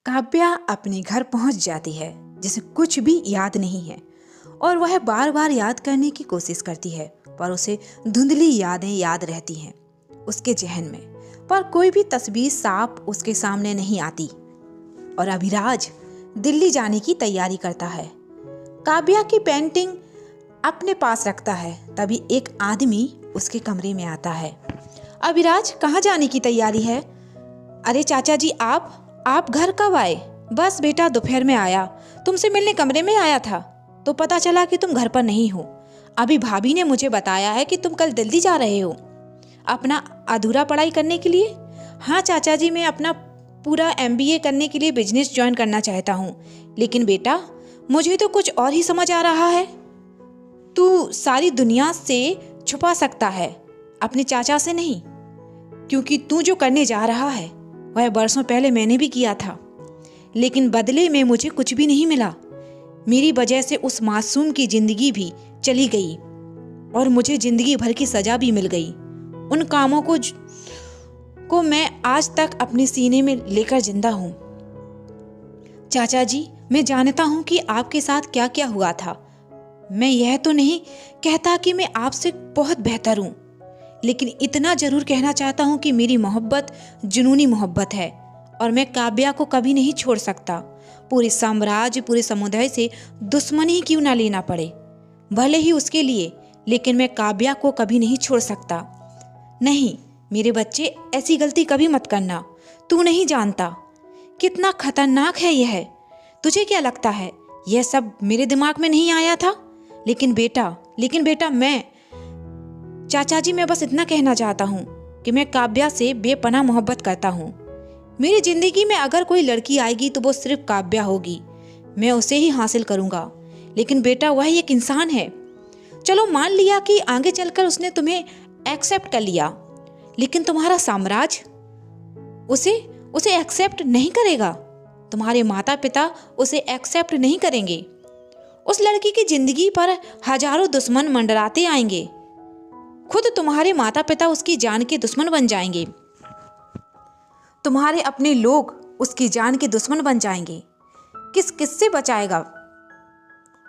काव्या अपने घर पहुंच जाती है जिसे कुछ भी याद नहीं है और वह बार बार याद करने की कोशिश करती है, पर उसे धुंधली यादें याद रहती हैं उसके जहन में, पर कोई भी तस्वीर साफ उसके सामने नहीं आती। और अभिराज दिल्ली जाने की तैयारी करता है। काव्या की पेंटिंग अपने पास रखता है, तभी एक आदमी उसके कमरे में आता है। अभिराज, कहाँ जाने की तैयारी है? अरे चाचा जी, आप घर कब आए? बस बेटा, दोपहर में आया, तुमसे मिलने कमरे में आया था तो पता चला कि तुम घर पर नहीं हो। अभी भाभी ने मुझे बताया है कि तुम कल दिल्ली जा रहे हो अपना अधूरा पढ़ाई करने के लिए। हाँ चाचा जी, मैं अपना पूरा MBA करने के लिए बिजनेस ज्वाइन करना चाहता हूँ, लेकिन बेटा मुझे तो कुछ और ही समझ आ रहा है। तू सारी दुनिया से छुपा सकता है, अपने चाचा से नहीं, क्योंकि तू जो करने जा रहा है वह बरसों पहले मैंने भी किया था, लेकिन बदले में मुझे कुछ भी नहीं मिला। मेरी वजह से उस मासूम की जिंदगी भी चली गई और मुझे जिंदगी भर की सजा भी मिल गई। उन कामों को मैं आज तक अपने सीने में लेकर जिंदा हूँ। चाचा जी, मैं जानता हूँ कि आपके साथ क्या क्या हुआ था। मैं यह तो नहीं कहता कि मैं आपसे बहुत बेहतर हूँ, लेकिन इतना जरूर कहना चाहता हूँ कि मेरी मोहब्बत जुनूनी मोहब्बत है और मैं काव्या को कभी नहीं छोड़ सकता। पूरे साम्राज्य, पूरे समुदाय से दुश्मनी क्यों ना लेना पड़े, भले ही उसके लिए, लेकिन मैं काव्या को कभी नहीं छोड़ सकता। नहीं मेरे बच्चे, ऐसी गलती कभी मत करना। तू नहीं जानता कितना खतरनाक है यह। तुझे क्या लगता है यह सब मेरे दिमाग में नहीं आया था? लेकिन बेटा मैं चाचा जी, मैं बस इतना कहना चाहता हूँ कि मैं काव्या से बेपनाह मोहब्बत करता हूँ। मेरी जिंदगी में अगर कोई लड़की आएगी तो वो सिर्फ काव्या होगी। मैं उसे ही हासिल करूँगा, लेकिन बेटा वह एक इंसान है। चलो मान लिया कि आगे चलकर उसने तुम्हें एक्सेप्ट कर लिया, लेकिन तुम्हारा साम्राज्य उसे एक्सेप्ट नहीं करेगा। तुम्हारे माता पिता उसे एक्सेप्ट नहीं करेंगे। उस लड़की की जिंदगी पर हजारों दुश्मन मंडराते आएंगे। खुद तुम्हारे माता पिता उसकी जान के दुश्मन बन जाएंगे। तुम्हारे अपने लोग उसकी जान के दुश्मन बन जाएंगे। किससे बचाएगा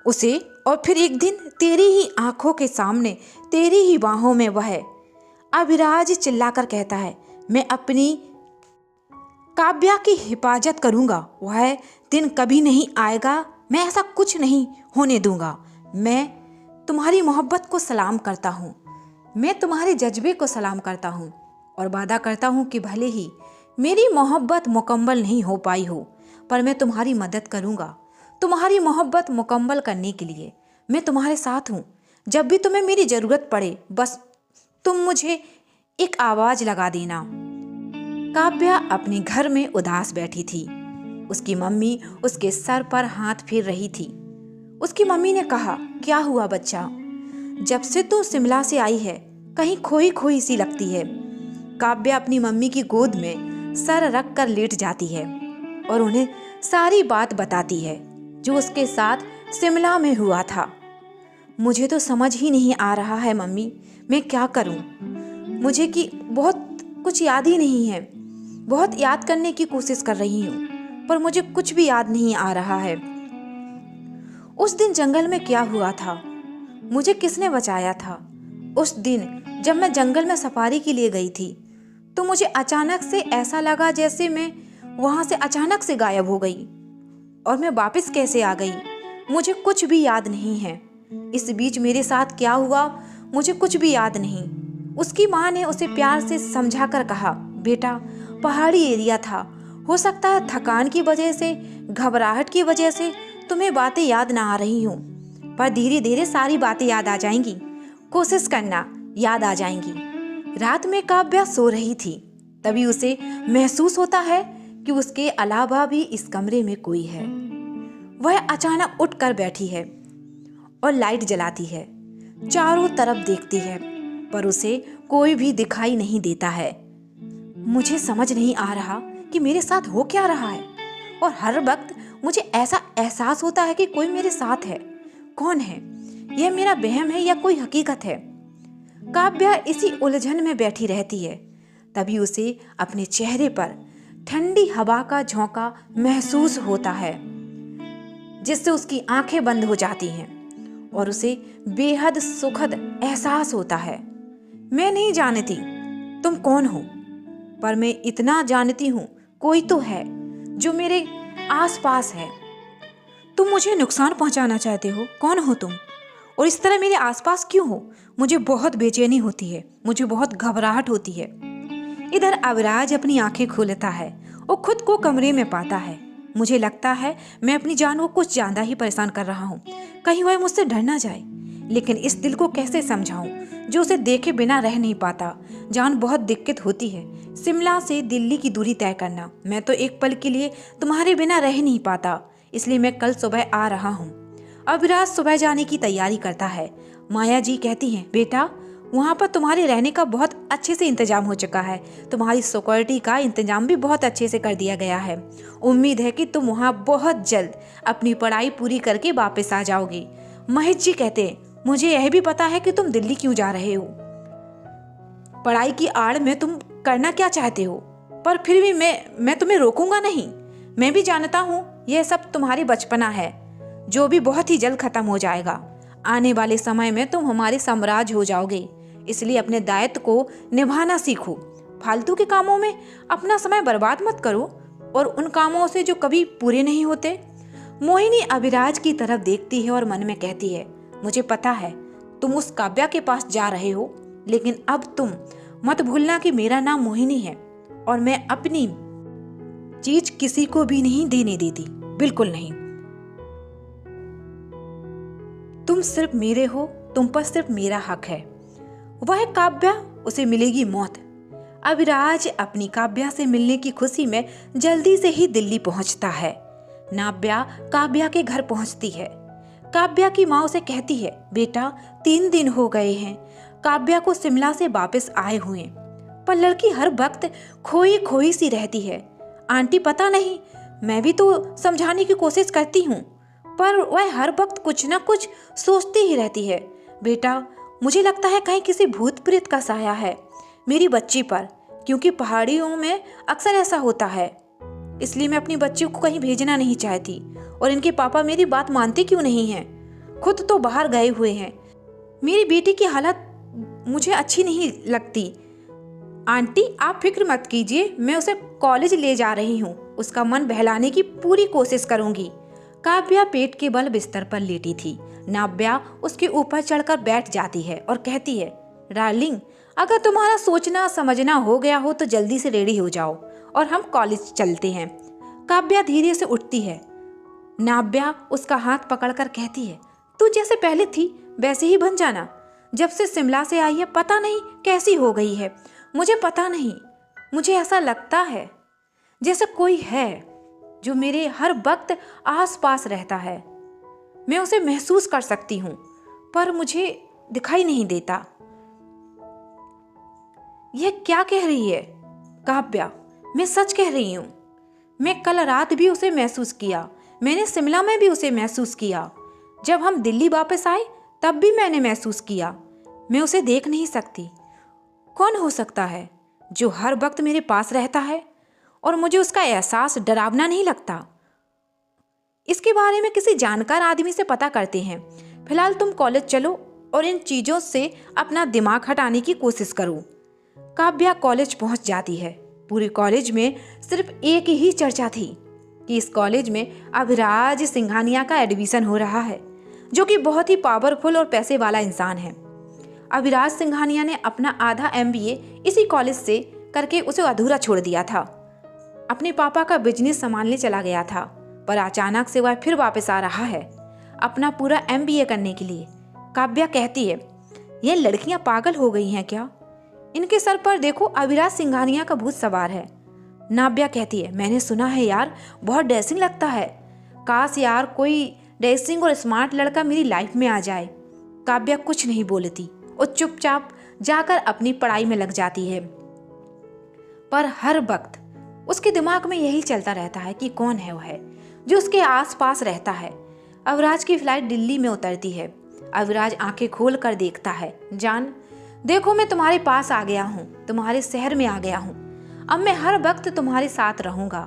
उसे? और फिर एक दिन तेरी ही आंखों के सामने, तेरी ही बाहों में वह अभिराज चिल्लाकर कहता है, मैं अपनी काव्या की हिफाजत करूंगा। वह दिन कभी नहीं आएगा, मैं ऐसा कुछ नहीं होने दूंगा। मैं तुम्हारी मोहब्बत को सलाम करता हूँ, मैं तुम्हारे जज्बे को सलाम करता हूँ और वादा करता हूँ कि भले ही मेरी मोहब्बत मुकम्मल नहीं हो पाई हो, पर मैं तुम्हारी मदद करूँगा। तुम्हारी मोहब्बत मुकम्मल करने के लिए मैं तुम्हारे साथ हूँ। जब भी तुम्हें मेरी ज़रूरत पड़े, बस तुम मुझे एक आवाज़ लगा देना। काव्या अपने घर में उदास बैठी थी। उसकी मम्मी उसके सर पर हाथ फेर रही थी। उसकी मम्मी ने कहा, क्या हुआ बच्चा? जब से तू शिमला से आई है कहीं खोई खोई सी लगती है। काव्या अपनी मम्मी की गोद में सर रख कर लेट जाती है और उन्हें सारी बात बताती है जो उसके साथ शिमला में हुआ था। मुझे तो समझ ही नहीं आ रहा है मम्मी, मैं क्या करूं? मुझे कि बहुत कुछ याद ही नहीं है। बहुत याद करने की कोशिश कर रही हूँ, पर मुझे कुछ भी याद नहीं आ रहा है। उस दिन जंगल में क्या हुआ था? मुझे किसने बचाया था? उस दिन जब मैं जंगल में सफारी के लिए गई थी तो मुझे अचानक से ऐसा लगा जैसे मैं वहां से अचानक से गायब हो गई और मैं वापस कैसे आ गई, मुझे कुछ भी याद नहीं है। इस बीच मेरे साथ क्या हुआ मुझे कुछ भी याद नहीं। उसकी माँ ने उसे प्यार से समझाकर कहा, बेटा पहाड़ी एरिया था, हो सकता है थकान की वजह से, घबराहट की वजह से तुम्हें बातें याद ना आ रही हूँ, पर धीरे धीरे सारी बातें याद आ जाएंगी। कोशिश करना, याद आ जाएंगी। रात में काव्या सो रही थी, तभी उसे महसूस होता है कि उसके अलावा भी इस कमरे में कोई है। वह अचानक उठकर बैठी है और लाइट जलाती है, चारों तरफ देखती है, पर उसे कोई भी दिखाई नहीं देता है। मुझे समझ नहीं आ रहा कि मेरे साथ हो क्या रहा है, और हर वक्त मुझे ऐसा एहसास होता है कि कोई मेरे साथ है। कौन है? यह मेरा वहम है या कोई हकीकत है? काव्या इसी उलझन में बैठी रहती है। तभी उसे अपने चेहरे पर ठंडी हवा का झोंका महसूस होता है, जिससे उसकी आंखें बंद हो जाती हैं और उसे बेहद सुखद एहसास होता है। मैं नहीं जानती तुम कौन हो, पर मैं इतना जानती हूँ कोई तो है जो मेरे आसपास है। तुम मुझे नुकसान पहुंचाना चाहते हो। कौन हो तुम और इस तरह मेरे आसपास क्यों हो? मुझे बहुत बेचैनी होती है, मुझे बहुत घबराहट होती है। इधर अविराज अपनी आंखें खोलता है और खुद को कमरे में पाता है। मुझे लगता है मैं अपनी जान को कुछ ज्यादा ही परेशान कर रहा हूँ, कहीं वह मुझसे डर ना जाए। लेकिन इस दिल को कैसे समझाऊं जो उसे देखे बिना रह नहीं पाता। जान बहुत दिक्कत होती है। शिमला से दिल्ली की दूरी तय करना, मैं तो एक पल के लिए तुम्हारे बिना रह नहीं पाता, इसलिए मैं कल सुबह आ रहा हूँ। अविराज सुबह जाने की तैयारी करता है। माया जी कहती हैं, बेटा वहाँ पर तुम्हारे रहने का बहुत अच्छे से इंतजाम हो चुका है, तुम्हारी सिक्योरिटी का इंतजाम भी बहुत अच्छे से कर दिया गया है। उम्मीद है कि तुम वहाँ बहुत जल्द अपनी पढ़ाई पूरी करके वापस आ जाओगी। महेश जी कहते हैं, मुझे यह भी पता है कि तुम दिल्ली क्यों जा रहे हो, पढ़ाई की आड़ में तुम करना क्या चाहते हो, पर फिर भी मैं तुम्हें रोकूंगा नहीं। मैं भी जानता हूँ यह सब तुम्हारी बचपना है, जो भी बहुत ही जल्द खत्म हो जाएगा। आने वाले समय में तुम हमारे साम्राज्य हो जाओगे, इसलिए अपने दायित्व को निभाना सीखो। फालतू के कामों में अपना समय बर्बाद मत करो, और उन कामों से जो कभी पूरे नहीं होते। मोहिनी अविराज की तरफ देखती है और मन में कहती है, मुझे पता है तुम उस काव्या के पास जा रहे हो, लेकिन अब तुम मत भूलना कि मेरा नाम मोहिनी है और मैं अपनी चीज किसी को भी नहीं देने देती, बिल्कुल नहीं। तुम सिर्फ मेरे हो, तुम पर सिर्फ मेरा हक है। वह काव्या, उसे मिलेगी मौत। अविराज अपनी काव्या से मिलने की खुशी में जल्दी से ही दिल्ली पहुंचता है। नाव्या काव्या के घर पहुंचती है। काव्या की माँ उसे कहती है, बेटा 3 दिन हो गए हैं काव्या को शिमला से वापस आए हुए, पर लड़की हर वक्त खोई खोई सी रहती है। आंटी पता नहीं, मैं भी तो समझाने की कोशिश करती हूँ, पर वह हर वक्त कुछ न कुछ सोचती ही रहती है। बेटा मुझे लगता है कहीं किसी भूत प्रेत का साया है मेरी बच्ची पर, क्योंकि पहाड़ियों में अक्सर ऐसा होता है, इसलिए मैं अपनी बच्ची को कहीं भेजना नहीं चाहती। और इनके पापा मेरी बात मानते क्यों नहीं हैं? खुद तो बाहर गए हुए हैं। मेरी बेटी की हालत मुझे अच्छी नहीं लगती। आंटी आप फिक्र मत कीजिए, मैं उसे कॉलेज ले जा रही हूँ, उसका मन बहलाने की पूरी कोशिश करूंगी। काव्या पेट के बल बिस्तर पर लेटी थी। नाव्या उसके ऊपर चढ़कर बैठ जाती है और कहती है, डार्लिंग अगर तुम्हारा सोचना समझना हो गया हो तो जल्दी से रेडी हो जाओ और हम कॉलेज चलते हैं। काव्या धीरे से उठती है। नाव्या उसका हाथ पकड़कर कहती है, तू जैसे पहले थी वैसे ही बन जाना। जब से शिमला से आई है पता नहीं कैसी हो गई है, मुझे पता नहीं, मुझे ऐसा लगता है जैसे कोई है जो मेरे हर वक्त आस पास रहता है। मैं उसे महसूस कर सकती हूँ, पर मुझे दिखाई नहीं देता। यह क्या कह रही है काव्या? मैं सच कह रही हूँ। मैं कल रात भी उसे महसूस किया, मैंने शिमला में भी उसे महसूस किया, जब हम दिल्ली वापस आए तब भी मैंने महसूस किया। मैं उसे देख नहीं सकती। कौन हो सकता है जो हर वक्त मेरे पास रहता है और मुझे उसका एहसास डरावना नहीं लगता? इसके बारे में किसी जानकार आदमी से पता करते हैं। फिलहाल तुम कॉलेज चलो और इन चीज़ों से अपना दिमाग हटाने की कोशिश करो। काव्या कॉलेज पहुंच जाती है। पूरे कॉलेज में सिर्फ एक ही चर्चा थी कि इस कॉलेज में अविराज सिंघानिया का एडमिशन हो रहा है, जो कि बहुत ही पावरफुल और पैसे वाला इंसान है। अविराज सिंघानिया ने अपना आधा MBA इसी कॉलेज से करके उसे अधूरा छोड़ दिया था। अपने पापा का बिजनेस संभालने चला गया था, पर अचानक से वह फिर वापस आ रहा है अपना पूरा MBA करने के लिए। काव्या कहती है, ये लड़कियां पागल हो गई हैं क्या? इनके सर पर देखो अविराज सिंघानिया का भूत सवार है। नाव्या कहती है, मैंने सुना है यार बहुत डैशिंग लगता है। काश यार कोई डैशिंग और स्मार्ट लड़का मेरी लाइफ में आ जाए। काव्या कुछ नहीं बोलती और चुपचाप जाकर अपनी पढ़ाई में लग जाती है। पर हर वक्त उसके दिमाग में यही चलता रहता है कि कौन है वह जो उसके आसपास रहता है। अविराज की फ्लाइट दिल्ली में उतरती है। अविराज आंखें खोल कर देखता है। जान देखो, मैं तुम्हारे पास आ गया हूँ, तुम्हारे शहर में आ गया हूँ। अब मैं हर वक्त तुम्हारे साथ रहूंगा,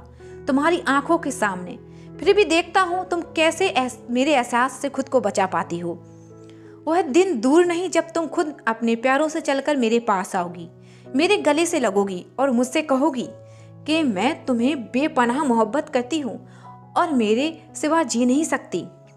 तुम्हारी आंखों के सामने। फिर भी देखता हूँ तुम कैसे मेरे एहसास से खुद को बचा पाती हो। वह दिन दूर नहीं जब तुम खुद अपने प्यारों से चलकर मेरे पास आओगी, मेरे गले से लगोगी और मुझसे कहोगी कि मैं तुम्हें बेपनाह मोहब्बत करती हूँ और मेरे सिवा जी नहीं सकती।